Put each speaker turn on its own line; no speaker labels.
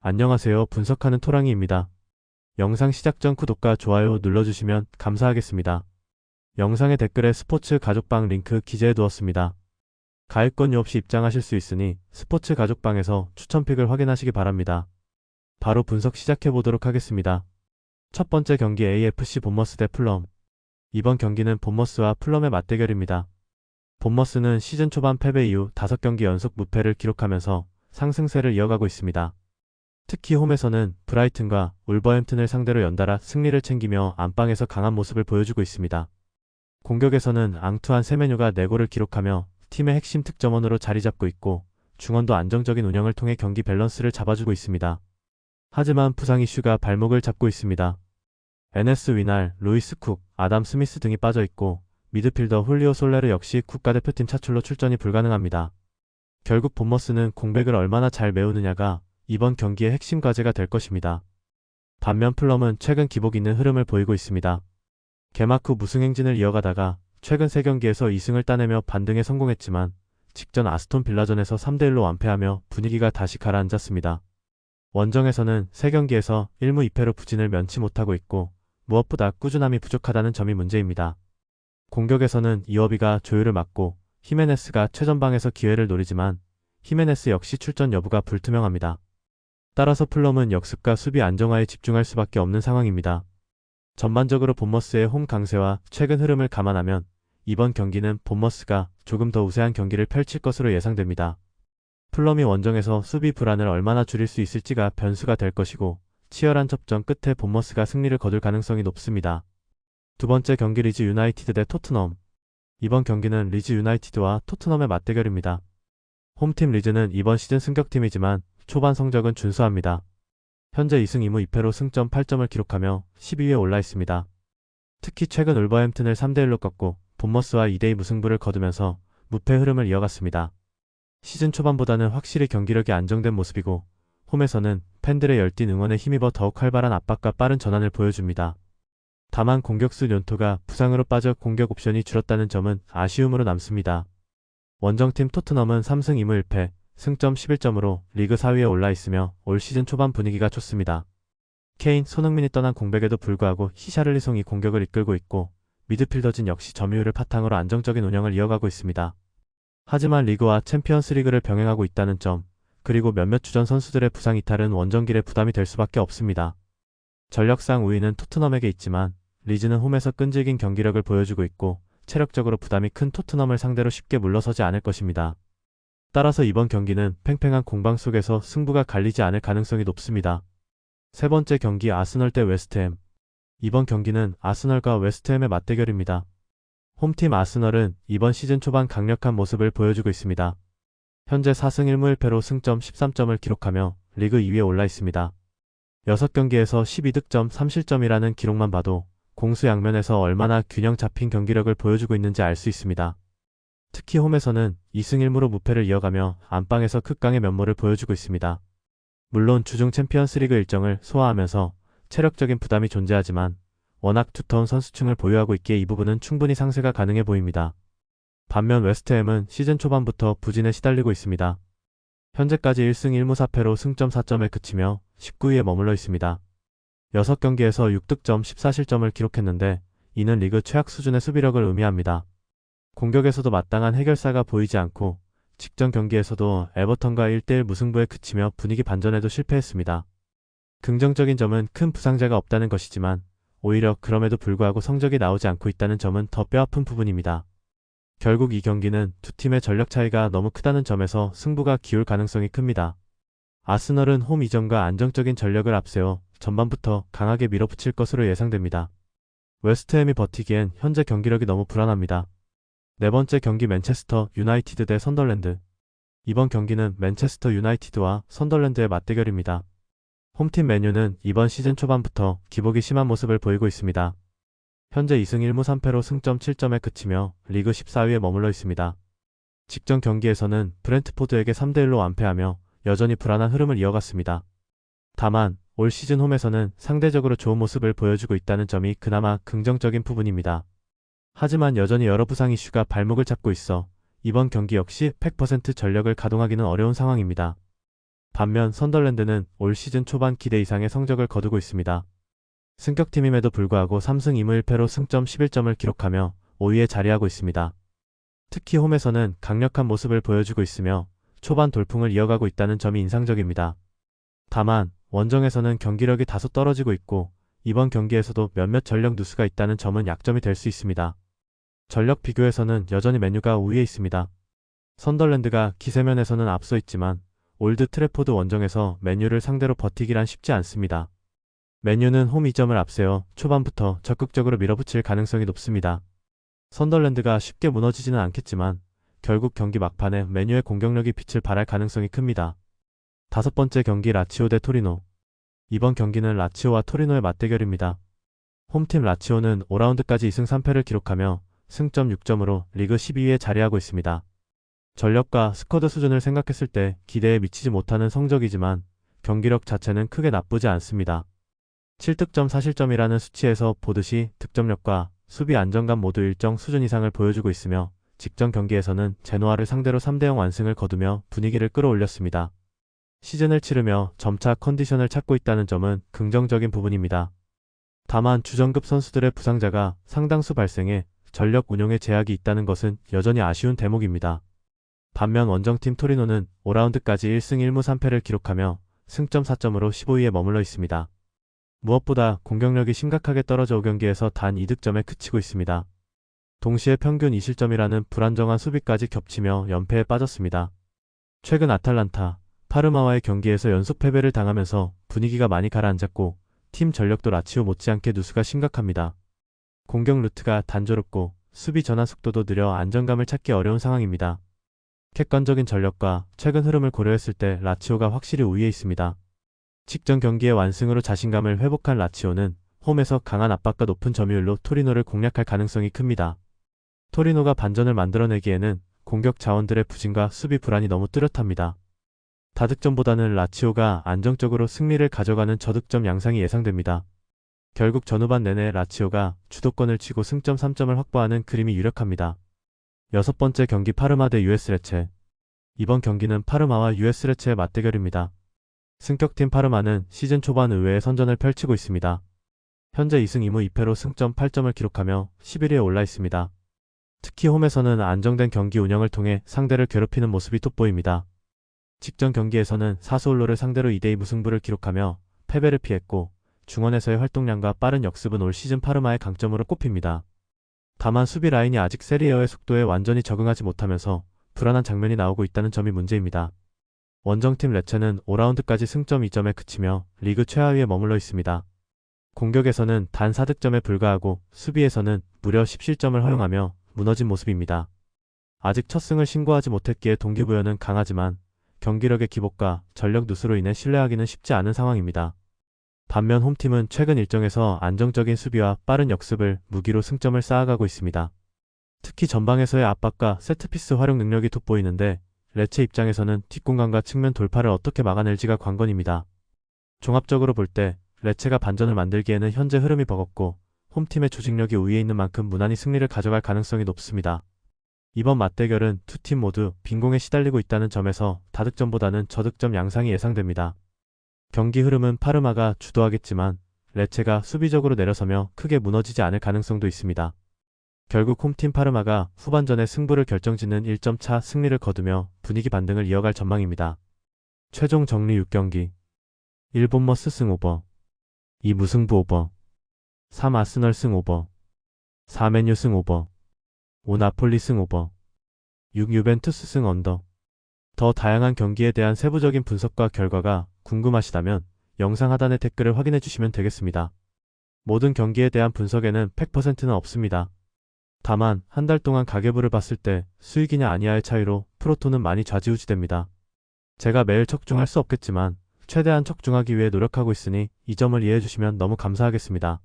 안녕하세요. 분석하는 토랑이입니다. 영상 시작 전 구독과 좋아요 눌러주시면 감사하겠습니다. 영상의 댓글에 스포츠 가족방 링크 기재해 두었습니다. 가입권료 없이 입장하실 수 있으니 스포츠 가족방에서 추천픽을 확인하시기 바랍니다. 바로 분석 시작해 보도록 하겠습니다. 첫 번째 경기 AFC 본머스 대 풀럼. 이번 경기는 본머스와 풀럼의 맞대결입니다. 본머스는 시즌 초반 패배 이후 5경기 연속 무패를 기록하면서 상승세를 이어가고 있습니다. 특히 홈에서는 브라이튼과 울버햄튼을 상대로 연달아 승리를 챙기며 안방에서 강한 모습을 보여주고 있습니다. 공격에서는 앙투안 세메뉴가 4골을 기록하며 팀의 핵심 득점원으로 자리 잡고 있고 중원도 안정적인 운영을 통해 경기 밸런스를 잡아주고 있습니다. 하지만 부상 이슈가 발목을 잡고 있습니다. 에네스 위날, 루이스 쿡, 아담 스미스 등이 빠져있고 미드필더 훌리오 솔레르 역시 국가대표팀 차출로 출전이 불가능합니다. 결국 본머스는 공백을 얼마나 잘 메우느냐가 이번 경기의 핵심 과제가 될 것입니다. 반면 풀럼은 최근 기복 있는 흐름을 보이고 있습니다. 개막 후 무승 행진을 이어가다가 최근 3경기에서 2승을 따내며 반등에 성공했지만 직전 아스톤 빌라전에서 3대1로 완패하며 분위기가 다시 가라앉았습니다. 원정에서는 3경기에서 1무 2패로 부진을 면치 못하고 있고 무엇보다 꾸준함이 부족하다는 점이 문제입니다. 공격에서는 이워비가 조율을 맡고 히메네스가 최전방에서 기회를 노리지만 히메네스 역시 출전 여부가 불투명합니다. 따라서 풀럼은 역습과 수비 안정화에 집중할 수밖에 없는 상황입니다. 전반적으로 본머스의 홈 강세와 최근 흐름을 감안하면 이번 경기는 본머스가 조금 더 우세한 경기를 펼칠 것으로 예상됩니다. 풀럼이 원정에서 수비 불안을 얼마나 줄일 수 있을지가 변수가 될 것이고 치열한 접전 끝에 본머스가 승리를 거둘 가능성이 높습니다. 두 번째 경기 리즈 유나이티드 대 토트넘. 이번 경기는 리즈 유나이티드와 토트넘의 맞대결입니다. 홈팀 리즈는 이번 시즌 승격팀이지만 초반 성적은 준수합니다. 현재 2승 2무 2패로 승점 8점을 기록하며 12위에 올라 있습니다. 특히 최근 울버햄튼을 3대1로 꺾고 본머스와 2대2 무승부를 거두면서 무패 흐름을 이어갔습니다. 시즌 초반보다는 확실히 경기력이 안정된 모습이고 홈에서는 팬들의 열띤 응원에 힘입어 더욱 활발한 압박과 빠른 전환을 보여줍니다. 다만 공격수 뇰토가 부상으로 빠져 공격 옵션이 줄었다는 점은 아쉬움으로 남습니다. 원정팀 토트넘은 3승 2무 1패, 승점 11점으로 리그 4위에 올라 있으며 올 시즌 초반 분위기가 좋습니다. 케인, 손흥민이 떠난 공백에도 불구하고 히샤를리송이 공격을 이끌고 있고 미드필더진 역시 점유율을 바탕으로 안정적인 운영을 이어가고 있습니다. 하지만 리그와 챔피언스리그를 병행하고 있다는 점, 그리고 몇몇 주전 선수들의 부상 이탈은 원정길에 부담이 될 수밖에 없습니다. 전력상 우위는 토트넘에게 있지만 리즈는 홈에서 끈질긴 경기력을 보여주고 있고 체력적으로 부담이 큰 토트넘을 상대로 쉽게 물러서지 않을 것입니다. 따라서 이번 경기는 팽팽한 공방 속에서 승부가 갈리지 않을 가능성이 높습니다. 세 번째 경기 아스널 대 웨스트햄. 이번 경기는 아스널과 웨스트햄의 맞대결입니다. 홈팀 아스널은 이번 시즌 초반 강력한 모습을 보여주고 있습니다. 현재 4승 1무 1패로 승점 13점을 기록하며 리그 2위에 올라 있습니다. 6경기에서 12득점 3실점이라는 기록만 봐도 공수 양면에서 얼마나 균형 잡힌 경기력을 보여주고 있는지 알 수 있습니다. 특히 홈에서는 2승 1무로 무패를 이어가며 안방에서 극강의 면모를 보여주고 있습니다. 물론 주중 챔피언스리그 일정을 소화하면서 체력적인 부담이 존재하지만 워낙 두터운 선수층을 보유하고 있기에 이 부분은 충분히 상쇄가 가능해 보입니다. 반면 웨스트햄은 시즌 초반부터 부진에 시달리고 있습니다. 현재까지 1승 1무 4패로 승점 4점에 그치며 19위에 머물러 있습니다. 6경기에서 6득점 14실점을 기록했는데 이는 리그 최악 수준의 수비력을 의미합니다. 공격에서도 마땅한 해결사가 보이지 않고 직전 경기에서도 에버턴과 1대1 무승부에 그치며 분위기 반전에도 실패했습니다. 긍정적인 점은 큰 부상자가 없다는 것이지만 오히려 그럼에도 불구하고 성적이 나오지 않고 있다는 점은 더 뼈아픈 부분입니다. 결국 이 경기는 두 팀의 전력 차이가 너무 크다는 점에서 승부가 기울 가능성이 큽니다. 아스널은 홈 이전과 안정적인 전력을 앞세워 전반부터 강하게 밀어붙일 것으로 예상됩니다. 웨스트햄이 버티기엔 현재 경기력이 너무 불안합니다. 네 번째 경기 맨체스터 유나이티드 대 선덜랜드. 이번 경기는 맨체스터 유나이티드와 선덜랜드의 맞대결입니다. 홈팀 맨유는 이번 시즌 초반부터 기복이 심한 모습을 보이고 있습니다. 현재 2승 1무 3패로 승점 7점에 그치며 리그 14위에 머물러 있습니다. 직전 경기에서는 브렌트포드에게 3대1로 완패하며 여전히 불안한 흐름을 이어갔습니다. 다만 올 시즌 홈에서는 상대적으로 좋은 모습을 보여주고 있다는 점이 그나마 긍정적인 부분입니다. 하지만 여전히 여러 부상 이슈가 발목을 잡고 있어 이번 경기 역시 100% 전력을 가동하기는 어려운 상황입니다. 반면 선덜랜드는 올 시즌 초반 기대 이상의 성적을 거두고 있습니다. 승격팀임에도 불구하고 3승 2무 1패로 승점 11점을 기록하며 5위에 자리하고 있습니다. 특히 홈에서는 강력한 모습을 보여주고 있으며 초반 돌풍을 이어가고 있다는 점이 인상적입니다. 다만 원정에서는 경기력이 다소 떨어지고 있고 이번 경기에서도 몇몇 전력 누수가 있다는 점은 약점이 될 수 있습니다. 전력 비교에서는 여전히 맨유가 우위에 있습니다. 선덜랜드가 기세면에서는 앞서 있지만 올드 트래포드 원정에서 맨유를 상대로 버티기란 쉽지 않습니다. 맨유는 홈 2점을 앞세워 초반부터 적극적으로 밀어붙일 가능성이 높습니다. 선덜랜드가 쉽게 무너지지는 않겠지만 결국 경기 막판에 맨유의 공격력이 빛을 발할 가능성이 큽니다. 다섯 번째 경기 라치오 대 토리노. 이번 경기는 라치오와 토리노의 맞대결입니다. 홈팀 라치오는 5라운드까지 2승 3패를 기록하며 승점 6점으로 리그 12위에 자리하고 있습니다. 전력과 스쿼드 수준을 생각했을 때 기대에 미치지 못하는 성적이지만 경기력 자체는 크게 나쁘지 않습니다. 7득점 4실점이라는 수치에서 보듯이 득점력과 수비 안정감 모두 일정 수준 이상을 보여주고 있으며 직전 경기에서는 제노아를 상대로 3대0 완승을 거두며 분위기를 끌어올렸습니다. 시즌을 치르며 점차 컨디션을 찾고 있다는 점은 긍정적인 부분입니다. 다만 주전급 선수들의 부상자가 상당수 발생해 전력 운용에 제약이 있다는 것은 여전히 아쉬운 대목입니다. 반면 원정팀 토리노는 5라운드까지 1승 1무 3패를 기록하며 승점 4점으로 15위에 머물러 있습니다. 무엇보다 공격력이 심각하게 떨어져 5경기에서 단 2득점에 그치고 있습니다. 동시에 평균 2실점이라는 불안정한 수비까지 겹치며 연패에 빠졌습니다. 최근 아탈란타, 파르마와의 경기에서 연속 패배를 당하면서 분위기가 많이 가라앉았고 팀 전력도 라치오 못지않게 누수가 심각합니다. 공격 루트가 단조롭고 수비 전환 속도도 느려 안정감을 찾기 어려운 상황입니다. 객관적인 전력과 최근 흐름을 고려했을 때 라치오가 확실히 우위에 있습니다. 직전 경기의 완승으로 자신감을 회복한 라치오는 홈에서 강한 압박과 높은 점유율로 토리노를 공략할 가능성이 큽니다. 토리노가 반전을 만들어내기에는 공격 자원들의 부진과 수비 불안이 너무 뚜렷합니다. 다득점보다는 라치오가 안정적으로 승리를 가져가는 저득점 양상이 예상됩니다. 결국 전후반 내내 라치오가 주도권을 쥐고 승점 3점을 확보하는 그림이 유력합니다. 여섯 번째 경기 파르마 대 US 레체. 이번 경기는 파르마와 US 레체의 맞대결입니다. 승격팀 파르마는 시즌 초반 의외의 선전을 펼치고 있습니다. 현재 2승 2무 2패로 승점 8점을 기록하며 11위에 올라 있습니다. 특히 홈에서는 안정된 경기 운영을 통해 상대를 괴롭히는 모습이 돋보입니다. 직전 경기에서는 사스올로를 상대로 2대2 무승부를 기록하며 패배를 피했고 중원에서의 활동량과 빠른 역습은 올 시즌 파르마의 강점으로 꼽힙니다. 다만 수비 라인이 아직 세리에어의 속도에 완전히 적응하지 못하면서 불안한 장면이 나오고 있다는 점이 문제입니다. 원정팀 레체는 5라운드까지 승점 2점에 그치며 리그 최하위에 머물러 있습니다. 공격에서는 단 4득점에 불과하고 수비에서는 무려 10실점을 허용하며 무너진 모습입니다. 아직 첫 승을 신고하지 못했기에 동기부여는 강하지만 경기력의 기복과 전력 누수로 인해 신뢰하기는 쉽지 않은 상황입니다. 반면 홈팀은 최근 일정에서 안정적인 수비와 빠른 역습을 무기로 승점을 쌓아가고 있습니다. 특히 전방에서의 압박과 세트피스 활용 능력이 돋보이는데 레체 입장에서는 뒷공간과 측면 돌파를 어떻게 막아낼지가 관건입니다. 종합적으로 볼 때 레체가 반전을 만들기에는 현재 흐름이 버겁고 홈팀의 조직력이 우위에 있는 만큼 무난히 승리를 가져갈 가능성이 높습니다. 이번 맞대결은 두 팀 모두 빈공에 시달리고 있다는 점에서 다득점보다는 저득점 양상이 예상됩니다. 경기 흐름은 파르마가 주도하겠지만 레체가 수비적으로 내려서며 크게 무너지지 않을 가능성도 있습니다. 결국 홈팀 파르마가 후반전에 승부를 결정짓는 1점 차 승리를 거두며 분위기 반등을 이어갈 전망입니다. 최종 정리 6경기 1 본머스 승 오버, 2 무승부 오버, 3 아스널 승 오버, 4 맨유 승 오버, 5 나폴리 승 오버, 6 유벤투스 승 언더. 더 다양한 경기에 대한 세부적인 분석과 결과가 궁금하시다면 영상 하단의 댓글을 확인해 주시면 되겠습니다. 모든 경기에 대한 분석에는 100%는 없습니다. 다만 한 달 동안 가계부를 봤을 때 수익이냐 아니냐의 차이로 프로토는 많이 좌지우지됩니다. 제가 매일 척중할 수 없겠지만 최대한 척중하기 위해 노력하고 있으니 이 점을 이해해 주시면 너무 감사하겠습니다.